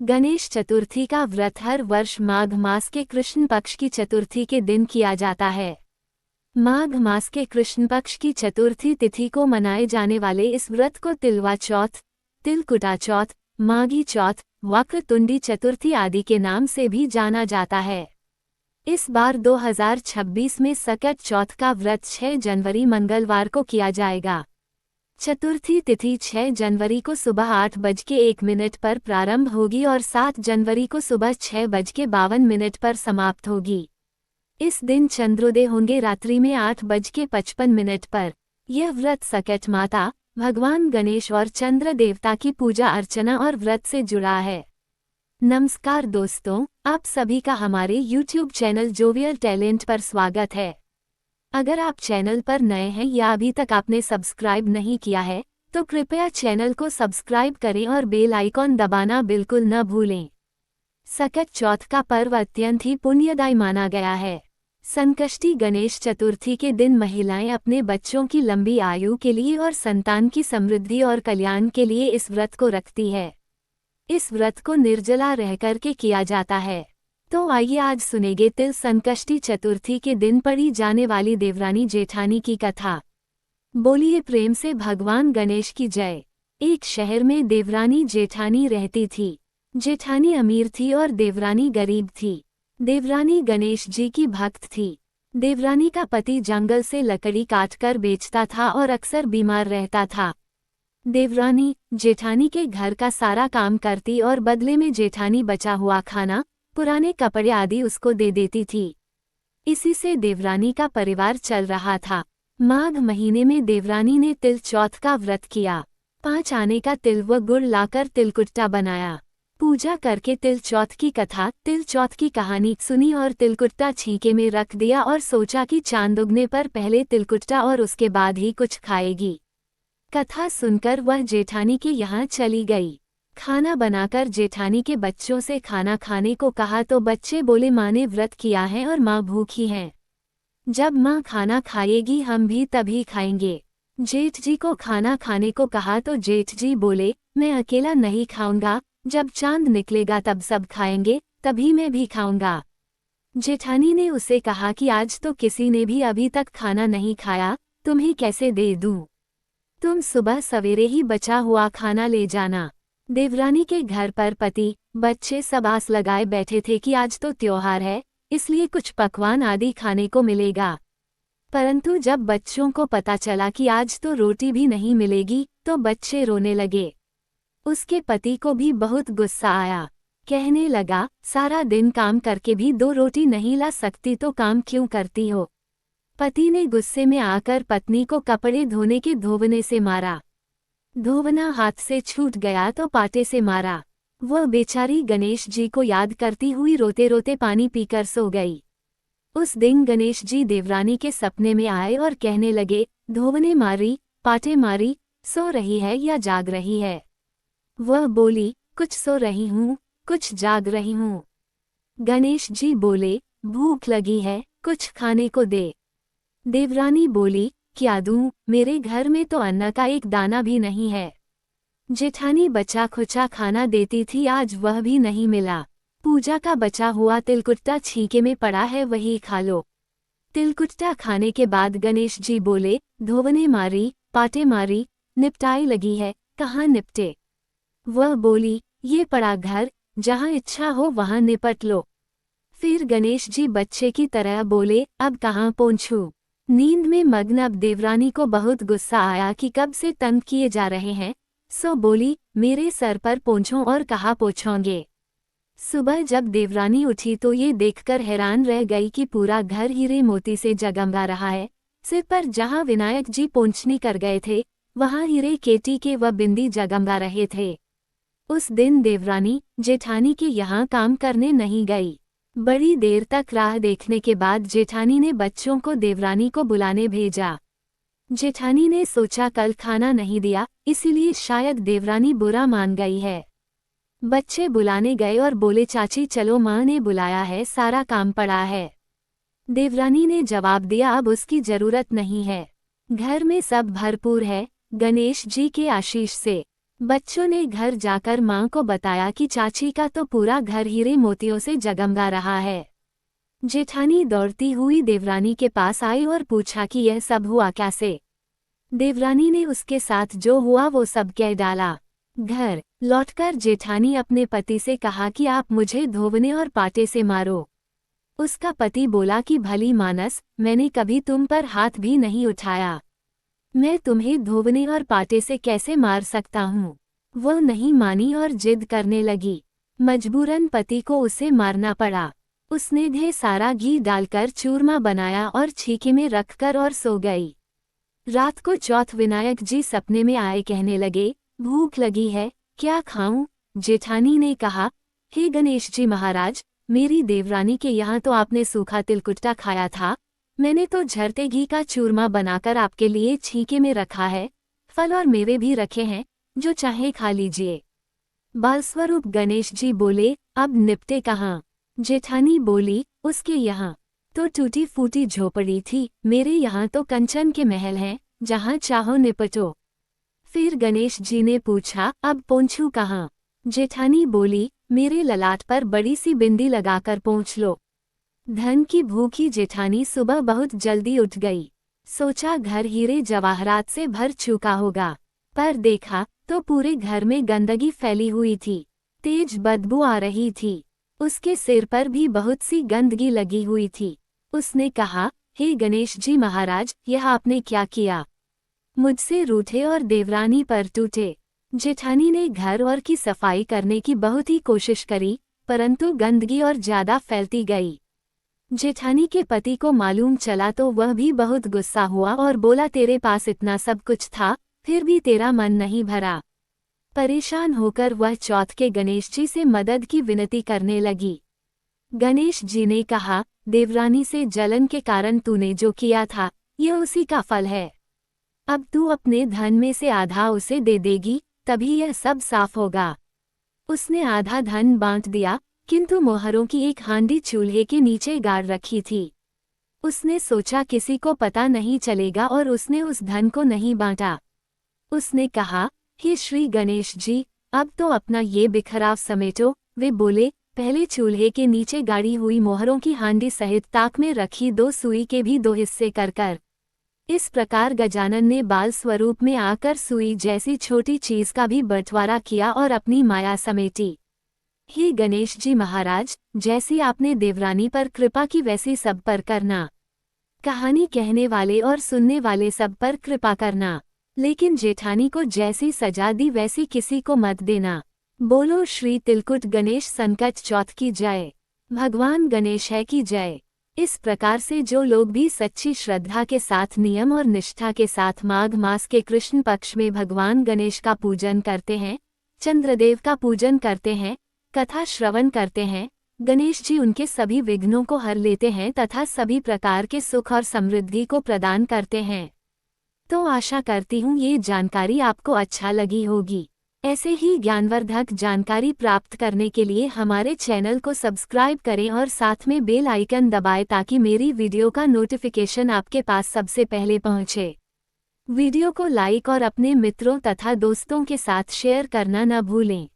गणेश चतुर्थी का व्रत हर वर्ष माघ मास के कृष्ण पक्ष की चतुर्थी के दिन किया जाता है। माघ मास के कृष्ण पक्ष की चतुर्थी तिथि को मनाए जाने वाले इस व्रत को तिलवा चौथ, तिलकुटा चौथ, माघी चौथ, वक्रतुंडी चतुर्थी आदि के नाम से भी जाना जाता है। इस बार 2026 में सकट चौथ का व्रत 6 जनवरी मंगलवार को किया जाएगा। चतुर्थी तिथि 6 जनवरी को सुबह 8:01 पर प्रारंभ होगी और 7 जनवरी को सुबह 6:52 पर समाप्त होगी। इस दिन चंद्रोदय होंगे रात्रि में 8:55 पर। यह व्रत सकट माता, भगवान गणेश और चंद्र देवता की पूजा अर्चना और व्रत से जुड़ा है। नमस्कार दोस्तों, आप सभी का हमारे YouTube चैनल जोवियल टैलेंट पर स्वागत है। अगर आप चैनल पर नए हैं या अभी तक आपने सब्सक्राइब नहीं किया है तो कृपया चैनल को सब्सक्राइब करें और बेल आइकॉन दबाना बिल्कुल न भूलें। सकट चौथ का पर्व अत्यंत ही पुण्यदायी माना गया है। संकष्टी गणेश चतुर्थी के दिन महिलाएं अपने बच्चों की लंबी आयु के लिए और संतान की समृद्धि और कल्याण के लिए इस व्रत को रखती है। इस व्रत को निर्जला रहकर के किया जाता है। तो आइए आज सुनेंगे तिल संकष्टी चतुर्थी के दिन पढ़ी जाने वाली देवरानी जेठानी की कथा। बोलिए प्रेम से भगवान गणेश की जय। एक शहर में देवरानी जेठानी रहती थी। जेठानी अमीर थी और देवरानी गरीब थी। देवरानी गणेश जी की भक्त थी। देवरानी का पति जंगल से लकड़ी काटकर बेचता था और अक्सर बीमार रहता था। देवरानी जेठानी के घर का सारा काम करती और बदले में जेठानी बचा हुआ खाना, पुराने कपड़े आदि उसको दे देती थी। इसी से देवरानी का परिवार चल रहा था। माघ महीने में देवरानी ने तिल चौथ का व्रत किया। 5 आने का तिल व गुड़ लाकर तिलकुट्टा बनाया। पूजा करके तिल चौथ की कथा, तिल चौथ की कहानी सुनी और तिलकुट्टा छींके में रख दिया और सोचा कि चांद उगने पर पहले तिलकुट्टा और उसके बाद ही कुछ खाएगी। कथा सुनकर वह जेठानी के यहाँ चली गई। खाना बनाकर जेठानी के बच्चों से खाना खाने को कहा तो बच्चे बोले माँ ने व्रत किया है और माँ भूखी हैं। जब माँ खाना खाएगी हम भी तभी खाएंगे। जेठ जी को खाना खाने को कहा तो जेठ जी बोले मैं अकेला नहीं खाऊंगा, जब चांद निकलेगा तब सब खाएंगे, तभी मैं भी खाऊंगा। जेठानी ने उसे कहा कि आज तो किसी ने भी अभी तक खाना नहीं खाया, तुम्हें कैसे दे दूं? तुम सुबह सवेरे ही बचा हुआ खाना ले जाना। देवरानी के घर पर पति, बच्चे सब आस लगाए बैठे थे कि आज तो त्योहार है, इसलिए कुछ पकवान आदि खाने को मिलेगा। परंतु जब बच्चों को पता चला कि आज तो रोटी भी नहीं मिलेगी तो बच्चे रोने लगे। उसके पति को भी बहुत गुस्सा आया। कहने लगा सारा दिन काम करके भी 2 रोटी नहीं ला सकती तो काम क्यों करती हो? पति ने गुस्से में आकर पत्नी को कपड़े धोने के धोवने से मारा। धोवना हाथ से छूट गया तो पाटे से मारा। वह बेचारी गणेश जी को याद करती हुई रोते रोते पानी पीकर सो गई। उस दिन गणेश जी देवरानी के सपने में आए और कहने लगे धोवने मारी, पाटे मारी, सो रही है या जाग रही है? वह बोली कुछ सो रही हूँ, कुछ जाग रही हूँ। गणेश जी बोले भूख लगी है, कुछ खाने को दे। देवरानी बोली क्या दूं, मेरे घर में तो अन्न का एक दाना भी नहीं है। जेठानी बचा खुचा खाना देती थी, आज वह भी नहीं मिला। पूजा का बचा हुआ तिलकुट्टा छींके में पड़ा है, वही खा लो। तिलकुट्टा खाने के बाद गणेश जी बोले धोवने मारी, पाटे मारी, निपटाई लगी है, कहाँ निपटे? वह बोली ये पड़ा घर, जहाँ इच्छा हो वहाँ निपट लो। फिर गणेश जी बच्चे की तरह बोले अब कहाँ पहुँचूं? नींद में मग्न अब देवरानी को बहुत गुस्सा आया कि कब से तंग किए जा रहे हैं, सो बोली मेरे सर पर पोंछो और कहाँ पोंछोंगे? सुबह जब देवरानी उठी तो ये देखकर हैरान रह गई कि पूरा घर हीरे मोती से जगमगा रहा है। सिर पर जहाँ विनायक जी पोंछनी कर गए थे वहाँ हीरे केटी के व बिंदी जगमगा रहे थे। उस दिन देवरानी जेठानी के यहाँ काम करने नहीं गई। बड़ी देर तक राह देखने के बाद जेठानी ने बच्चों को देवरानी को बुलाने भेजा। जेठानी ने सोचा कल खाना नहीं दिया, इसीलिए शायद देवरानी बुरा मान गई है। बच्चे बुलाने गए और बोले चाची चलो माँ ने बुलाया है, सारा काम पड़ा है। देवरानी ने जवाब दिया अब उसकी जरूरत नहीं है, घर में सब भरपूर है, गणेश जी के आशीष से। बच्चों ने घर जाकर मां को बताया कि चाची का तो पूरा घर हीरे मोतियों से जगमगा रहा है। जेठानी दौड़ती हुई देवरानी के पास आई और पूछा कि यह सब हुआ कैसे। देवरानी ने उसके साथ जो हुआ वो सब कह डाला। घर लौटकर जेठानी अपने पति से कहा कि आप मुझे धोबने और पाटे से मारो। उसका पति बोला कि भली मानस, मैंने कभी तुम पर हाथ भी नहीं उठाया, मैं तुम्हें धोबने और पाटे से कैसे मार सकता हूँ। वो नहीं मानी और जिद करने लगी। मजबूरन पति को उसे मारना पड़ा। उसने ढेर सारा घी डालकर चूरमा बनाया और छीके में रखकर और सो गई। रात को चौथ विनायक जी सपने में आए, कहने लगे, भूख लगी है, क्या खाऊं। जेठानी ने कहा, हे गणेश जी महाराज, मेरी देवरानी के यहाँ तो आपने सूखा तिलकुट्टा खाया था, मैंने तो झरते घी का चूरमा बनाकर आपके लिए छीके में रखा है, फल और मेवे भी रखे हैं, जो चाहे खा लीजिए। बालस्वरूप गणेश जी बोले, अब निपटे कहाँ। जेठानी बोली, उसके यहाँ तो टूटी फूटी झोपड़ी थी, मेरे यहाँ तो कंचन के महल हैं, जहाँ चाहो निपटो। फिर गणेश जी ने पूछा, अब पोंछू कहाँ। जेठानी बोली, मेरे ललाट पर बड़ी सी बिंदी लगाकर पोंछ लो। धन की भूखी जेठानी सुबह बहुत जल्दी उठ गई। सोचा घर हीरे जवाहरात से भर चुका होगा, पर देखा तो पूरे घर में गंदगी फैली हुई थी, तेज बदबू आ रही थी। उसके सिर पर भी बहुत सी गंदगी लगी हुई थी। उसने कहा, हे गणेश जी महाराज, यह आपने क्या किया। मुझसे रूठे और देवरानी पर टूटे। जेठानी ने घर और की सफाई करने की बहुत ही कोशिश करी, परंतु गंदगी और ज्यादा फैलती गई। जेठानी के पति को मालूम चला तो वह भी बहुत गुस्सा हुआ और बोला, तेरे पास इतना सब कुछ था, फिर भी तेरा मन नहीं भरा। परेशान होकर वह चौथ के गणेश जी से मदद की विनती करने लगी। गणेश जी ने कहा, देवरानी से जलन के कारण तूने जो किया था, यह उसी का फल है। अब तू अपने धन में से आधा उसे दे देगी, तभी यह सब साफ होगा। उसने आधा धन बांट दिया, किंतु मोहरों की एक हांडी चूल्हे के नीचे गाड़ रखी थी। उसने सोचा किसी को पता नहीं चलेगा और उसने उस धन को नहीं बांटा। उसने कहा, हे श्री गणेश जी, अब तो अपना ये बिखराव समेटो। वे बोले, पहले चूल्हे के नीचे गाड़ी हुई मोहरों की हांडी सहित ताक में रखी 2 सुई के भी 2 हिस्से कर। इस प्रकार गजानन ने बाल स्वरूप में आकर सुई जैसी छोटी चीज का भी बंटवारा किया और अपनी माया समेटी। हे गणेश जी महाराज, जैसी आपने देवरानी पर कृपा की वैसी सब पर करना। कहानी कहने वाले और सुनने वाले सब पर कृपा करना, लेकिन जेठानी को जैसी सजा दी वैसी किसी को मत देना। बोलो श्री तिलकुट गणेश संकट चौथ की जय। भगवान गणेश है की जय। इस प्रकार से जो लोग भी सच्ची श्रद्धा के साथ नियम और निष्ठा के साथ माघ मास के कृष्ण पक्ष में भगवान गणेश का पूजन करते हैं, चंद्रदेव का पूजन करते हैं, कथा श्रवण करते हैं, गणेश जी उनके सभी विघ्नों को हर लेते हैं तथा सभी प्रकार के सुख और समृद्धि को प्रदान करते हैं। तो आशा करती हूँ ये जानकारी आपको अच्छा लगी होगी। ऐसे ही ज्ञानवर्धक जानकारी प्राप्त करने के लिए हमारे चैनल को सब्सक्राइब करें और साथ में बेल आइकन दबाएं ताकि मेरी वीडियो का नोटिफिकेशन आपके पास सबसे पहले पहुंचे। वीडियो को लाइक और अपने मित्रों तथा दोस्तों के साथ शेयर करना न भूलें।